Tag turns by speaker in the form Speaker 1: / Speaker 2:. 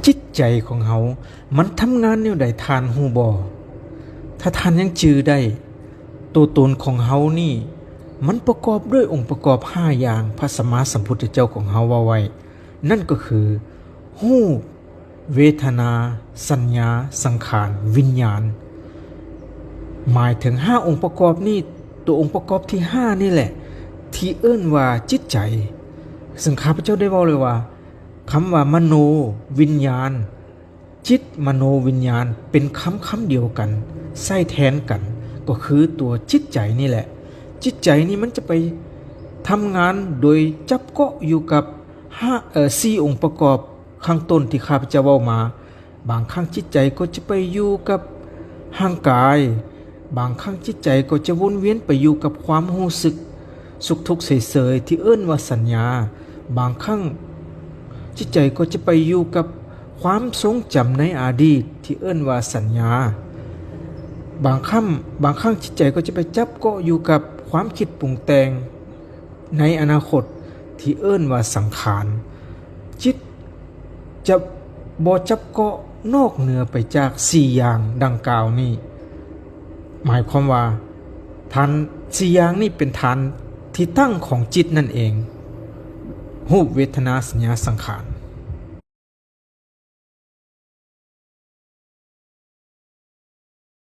Speaker 1: จิตใจของเฮามันทำงานแนวใดทานฮู้บ่ถ้าทานยังจื้อได้ตัวตนของเฮานี่มันประกอบด้วยองค์ประกอบ5อย่างพระสัมมาสัมพุทธเจ้าของเฮาว่าไว้นั่นก็คือรูปเวทนาสัญญาสังขารวิญญาณหมายถึง5องค์ประกอบนี้ตัวองค์ประกอบที่5นี่แหละที่เอิ้นว่าจิตใจซึ่งข้าพเจ้าได้เว้าเลยว่าคำว่ามโนวิญญาณจิตมโนวิญญาณเป็นคำเดียวกันใช้แทนกันก็คือตัวจิตใจนี่แหละจิตใจนี่มันจะไปทำงานโดยจับเกาะอยู่กับ4องค์ประกอบข้างต้นที่ข้าพเจ้าเว้ามาบางครั้งจิตใจก็จะไปอยู่กับร่างกายบางครั้งจิตใจก็จะวนเวียนไปอยู่กับความรู้สึกสุขทุกข์เฉยๆที่เอิ้นว่าสัญญาบางครั้งจิตใจก็จะไปอยู่กับความทรงจำในอดีตที่เอิ้นว่าสัญญาบางครั้งจิตใจก็จะไปจับเกาะอยู่กับความคิดปรุงแต่งในอนาคตที่เอิ้นว่าสังขารจิตจะบ่จับเกาะนอกเหนือไปจาก4อย่างดังกล่าวนี้หมายความว่าฐาน4อย่างนี้เป็นฐานที่ตั้งของจิตนั่นเองรูปเวทนาสัญญาสังขาร